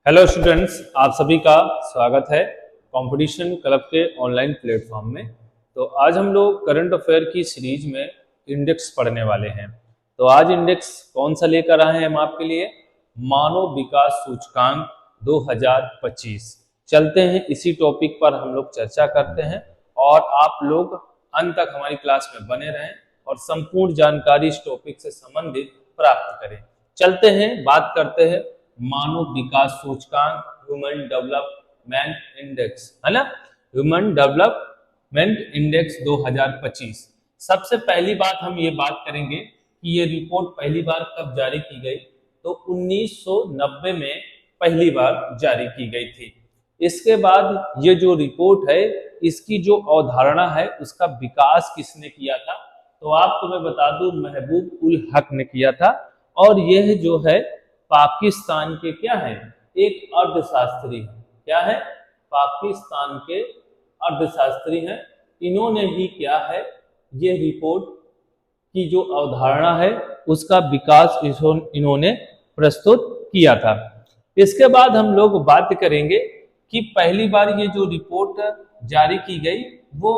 Hello students, आप सभी का स्वागत है कंपटीशन क्लब के ऑनलाइन प्लेटफॉर्म में। तो आज हम लोग करंट अफेयर की सीरीज में इंडेक्स पढ़ने वाले हैं। तो आज इंडेक्स कौन सा लेकर आए हैं हम आपके लिए? मानव विकास सूचकांक 2025। चलते हैं इसी टॉपिक पर हम लोग चर्चा करते हैं और आप लोग अंत तक हमारी क्लास में बने रहें और संपूर्ण जानकारी इस टॉपिक से संबंधित प्राप्त करें। चलते हैं, बात करते हैं मानव विकास सूचकांक, ह्यूमन डेवलपमेंट इंडेक्स, है ना। Human development index 2025। सबसे पहली बात हम ये बात करेंगे कि ये रिपोर्ट पहली बार कब जारी की गई। तो 1990 में पहली बार जारी की गई थी। इसके बाद ये जो रिपोर्ट है, इसकी जो अवधारणा है उसका विकास किसने किया था? तो आपको मैं बता दूं, महबूब उल हक ने किया था। और यह जो है पाकिस्तान के क्या है, एक अर्थशास्त्री है। क्या है? पाकिस्तान के अर्थशास्त्री हैं। इन्होंने ही क्या है, ये रिपोर्ट की जो अवधारणा है उसका विकास इन्होंने प्रस्तुत किया था। इसके बाद हम लोग बात करेंगे कि पहली बार ये जो रिपोर्ट जारी की गई वो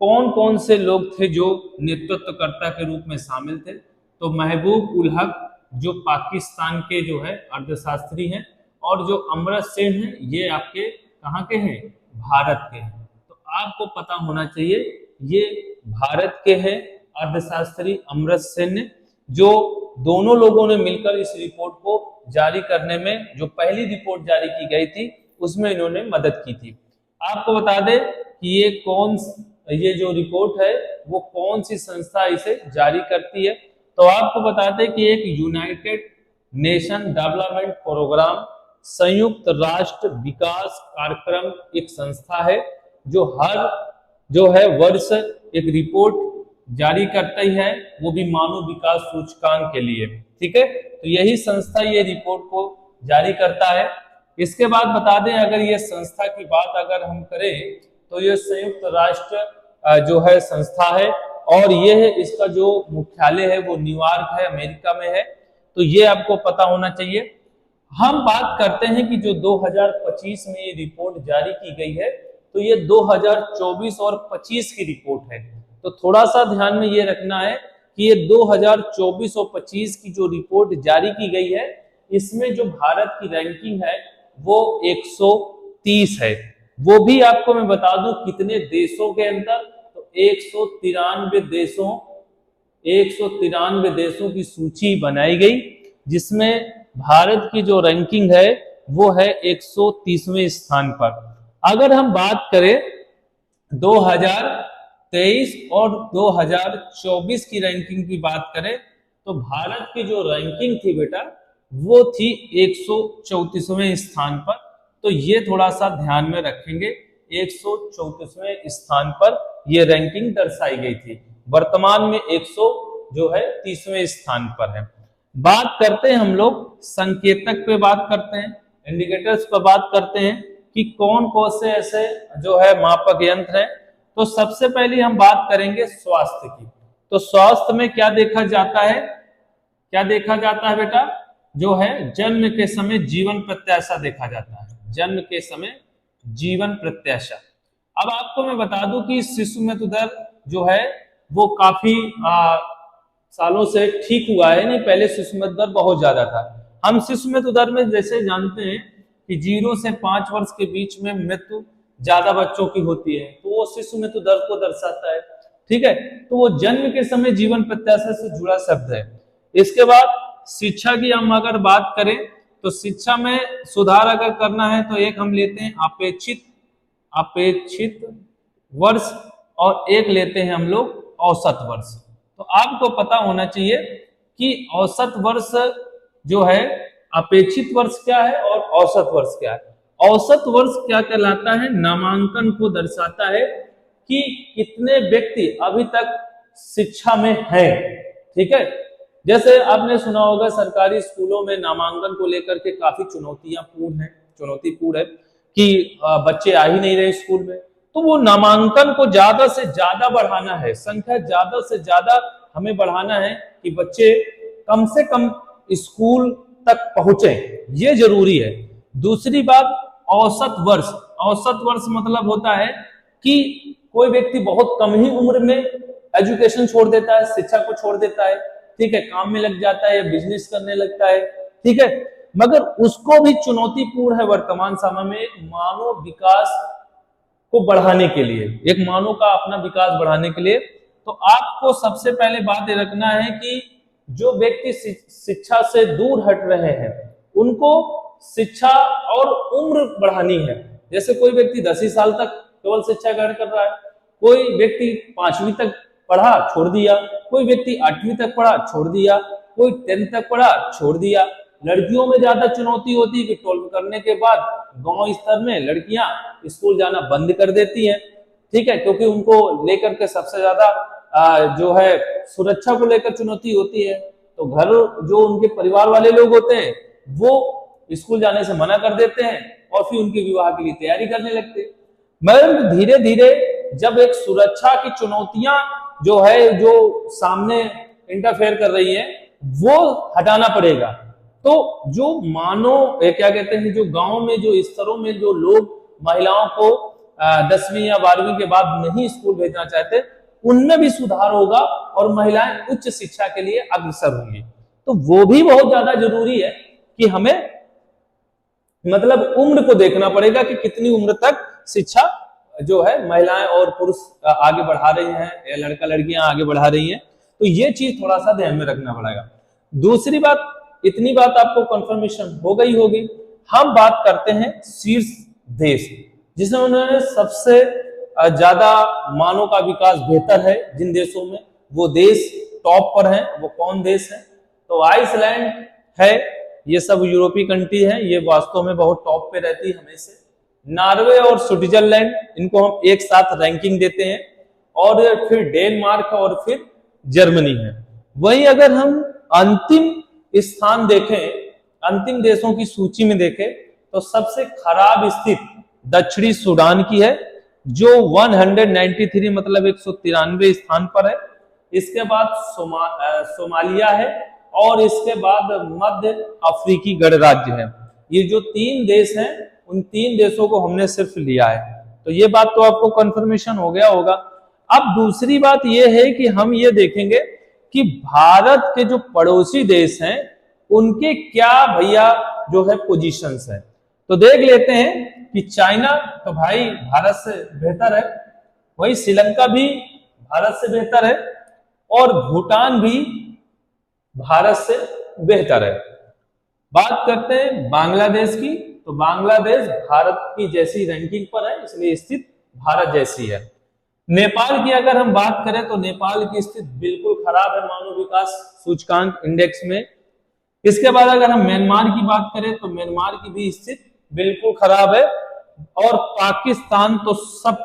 कौन कौन से लोग थे जो नेतृत्वकर्ता के रूप में शामिल थे। तो महबूब उल हक जो पाकिस्तान के जो है अर्थशास्त्री हैं, और जो अमर्त्य सेन हैं ये आपके कहाँ के हैं? भारत के हैं। तो आपको पता होना चाहिए ये भारत के हैं अर्थशास्त्री अमर्त्य सेन ने, जो दोनों लोगों ने मिलकर इस रिपोर्ट को जारी करने में, जो पहली रिपोर्ट जारी की गई थी उसमें इन्होंने मदद की थी। आपको बता दें कि ये जो रिपोर्ट है वो कौन सी संस्था इसे जारी करती है। तो आपको बताते हैं कि एक यूनाइटेड नेशन डेवलपमेंट प्रोग्राम, संयुक्त राष्ट्र विकास कार्यक्रम एक संस्था है जो वर्ष एक रिपोर्ट जारी करती है, वो भी मानव विकास सूचकांक के लिए। ठीक है, तो यही संस्था ये रिपोर्ट को जारी करता है। इसके बाद बता दें, अगर ये संस्था की बात अगर हम करें तो ये संयुक्त राष्ट्र जो है संस्था है, और ये है इसका जो मुख्यालय है वो न्यूयॉर्क है, अमेरिका में है। तो ये आपको पता होना चाहिए। हम बात करते हैं कि जो 2025 में ये रिपोर्ट जारी की गई है, तो ये 2024 और 25 की रिपोर्ट है। तो थोड़ा सा ध्यान में ये रखना है कि ये 2024 और 25 की जो रिपोर्ट जारी की गई है, इसमें जो भारत की रैंकिंग है वो 130 है। वो भी आपको मैं बता दूं कितने देशों के अंदर, तो 193 देशों की सूची बनाई गई, जिसमें भारत की जो रैंकिंग है वो है 130वें स्थान पर। अगर हम बात करें 2023 और 2024 की रैंकिंग की बात करें, तो भारत की जो रैंकिंग थी बेटा वो थी 134वें स्थान पर। तो ये थोड़ा सा ध्यान में रखेंगे, 134वें स्थान पर ये रैंकिंग दर्शाई गई थी। वर्तमान में 130वें स्थान पर है। बात करते हैं हम लोग संकेतक पे, बात करते हैं इंडिकेटर्स पे, बात करते हैं कि कौन कौन से ऐसे जो है मापक यंत्र हैं। तो सबसे पहले हम बात करेंगे स्वास्थ्य की। तो स्वास्थ्य में क्या देखा जाता है? क्या देखा जाता है बेटा? जो है जन्म के समय जीवन प्रत्याशा देखा जाता है। जन्म के समय जीवन प्रत्याशा। अब आपको मैं बता दूं कि शिशु मृत्यु दर जो है वो काफी सालों से ठीक हुआ है। नहीं, पहले शिशु मृत्यु दर बहुत ज्यादा था। हम शिशु मृत्यु दर में जैसे जानते हैं कि 0 से 5 वर्ष के बीच में मृत्यु ज्यादा बच्चों की होती है, तो वो शिशु मृत्यु दर को दर्शाता है। ठीक है, तो वो जन्म के समय जीवन प्रत्याशा से जुड़ा शब्द है। इसके बाद शिक्षा की हम अगर बात करें, तो शिक्षा में सुधार अगर करना है तो एक हम लेते हैं अपेक्षित वर्ष, और एक लेते हैं हम लोग औसत वर्ष। तो आपको पता होना चाहिए कि औसत वर्ष जो है, अपेक्षित वर्ष क्या है और औसत वर्ष क्या है। औसत वर्ष क्या कहलाता है? नामांकन को दर्शाता है कि कितने व्यक्ति अभी तक शिक्षा में हैं। ठीक है, जैसे आपने सुना होगा सरकारी स्कूलों में नामांकन को लेकर के काफी चुनौतीपूर्ण है कि बच्चे आ ही नहीं रहे स्कूल में। तो वो नामांकन को ज्यादा से ज्यादा बढ़ाना है, संख्या ज्यादा से ज्यादा हमें बढ़ाना है कि बच्चे कम से कम स्कूल तक पहुंचे, ये जरूरी है। दूसरी बात, औसत वर्ष। औसत वर्ष मतलब होता है कि कोई व्यक्ति बहुत कम ही उम्र में एजुकेशन छोड़ देता है, शिक्षा को छोड़ देता है, ठीक है, काम में लग जाता है या बिजनेस करने लगता है, ठीक है, मगर उसको भी चुनौतीपूर्ण है वर्तमान समय में मानव विकास को बढ़ाने के लिए, एक मानव का अपना विकास बढ़ाने के लिए। तो आपको सबसे पहले बात ये रखना है कि जो व्यक्ति शिक्षा से दूर हट रहे हैं उनको शिक्षा और उम्र बढ़ानी है। जैसे कोई व्यक्ति 10 साल तक केवल शिक्षा ग्रहण कर रहा है, कोई व्यक्ति 5वीं तक पढ़ा छोड़ दिया, कोई व्यक्ति 8वीं तक पढ़ा छोड़ दिया, कोई 10th तक पढ़ा छोड़ दिया। लड़कियों में ज्यादा चुनौती होती है कि 12 करने के बाद गांव स्तर में लड़कियां स्कूल जाना बंद कर देती हैं, ठीक है, क्योंकि उनको लेकर के सबसे ज्यादा जो है सुरक्षा को लेकर चुनौती होती है। तो घर जो उनके परिवार वाले लोग होते हैं वो स्कूल जाने से मना कर देते हैं और फिर उनके विवाह के लिए तैयारी करने लगते हैं। मगर धीरे धीरे जब एक सुरक्षा की चुनौतियां जो है जो सामने इंटरफेयर कर रही है वो हटाना पड़ेगा। तो जो मानो क्या कहते हैं, जो गांव में जो स्तरों में जो लोग महिलाओं को 10वीं या 12वीं के बाद नहीं स्कूल भेजना चाहते उनमें भी सुधार होगा और महिलाएं उच्च शिक्षा के लिए अग्रसर होंगी। तो वो भी बहुत ज्यादा जरूरी है कि हमें मतलब उम्र को देखना पड़ेगा कि कितनी उम्र तक शिक्षा जो है महिलाएं और पुरुष आगे बढ़ा रही हैं या लड़का लड़कियां आगे बढ़ा रही हैं। तो ये चीज थोड़ा सा ध्यान में रखना पड़ेगा। दूसरी बात, इतनी बात आपको कंफर्मेशन हो गई होगी। हम बात करते हैं शीर्ष देश जिसमें उन्होंने सबसे ज्यादा मानव का विकास बेहतर है, जिन देशों में वो देश टॉप पर है वो कौन देश है? तो आइसलैंड है, ये सब यूरोपीय कंट्री है, ये वास्तव में बहुत टॉप पे रहती है हमेशा। नॉर्वे और स्विट्जरलैंड, इनको हम एक साथ रैंकिंग देते हैं, और फिर डेनमार्क और फिर जर्मनी है। वहीं अगर हम अंतिम स्थान देखें, अंतिम देशों की सूची में देखें तो सबसे खराब स्थिति दक्षिणी सूडान की है जो 193 मतलब 193 स्थान पर है। इसके बाद सोमालिया है और इसके बाद मध्य अफ्रीकी गणराज्य है। ये जो 3 देश हैं उन 3 देशों को हमने सिर्फ लिया है। तो ये बात तो आपको कंफर्मेशन हो गया होगा। अब दूसरी बात ये है कि हम ये देखेंगे कि भारत के जो पड़ोसी देश हैं उनके क्या भैया जो है पोजीशंस है। तो देख लेते हैं कि चाइना तो भाई भारत से बेहतर है, वही श्रीलंका भी भारत से बेहतर है और भूटान भी भारत से बेहतर है। बात करते हैं बांग्लादेश की, तो बांग्लादेश भारत की जैसी रैंकिंग पर है, इसलिए स्थिति भारत जैसी है। नेपाल की अगर हम बात करें तो नेपाल की स्थिति बिल्कुल खराब है मानव विकास सूचकांक इंडेक्स में। इसके बाद अगर हम म्यांमार की बात करें तो म्यांमार की भी स्थिति बिल्कुल खराब है। और पाकिस्तान तो सब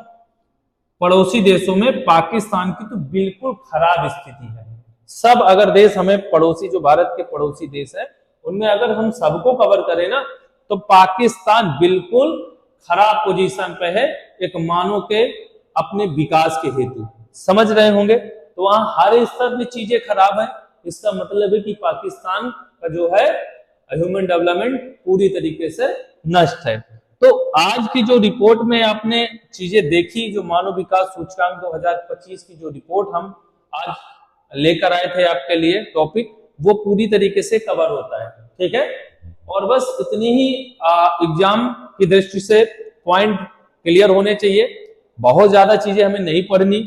पड़ोसी देशों में पाकिस्तान की तो बिल्कुल खराब स्थिति है। सब अगर देश हमें पड़ोसी जो भारत के पड़ोसी देश है उनमें अगर हम सबको कवर करें ना तो पाकिस्तान बिल्कुल खराब पोजीशन पे है एक मानव के अपने विकास के हेतु। समझ रहे होंगे? तो वहां हर स्तर में चीजें खराब है। इसका मतलब है कि पाकिस्तान का जो है ह्यूमन डेवलपमेंट पूरी तरीके से नष्ट है। तो आज की जो रिपोर्ट में आपने चीजें देखी, जो मानव विकास सूचकांक 2025 की जो रिपोर्ट हम आज लेकर आए थे आपके लिए टॉपिक, वो पूरी तरीके से कवर होता है। ठीक है, और बस इतनी ही एग्जाम की दृष्टि से पॉइंट क्लियर होने चाहिए। बहुत ज्यादा चीजें हमें नहीं पढ़नी,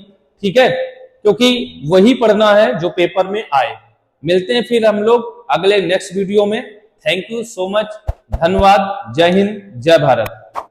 ठीक है, क्योंकि वही पढ़ना है जो पेपर में आए। मिलते हैं फिर हम लोग अगले नेक्स्ट वीडियो में। थैंक यू सो मच, धन्यवाद, जय हिंद, जय भारत।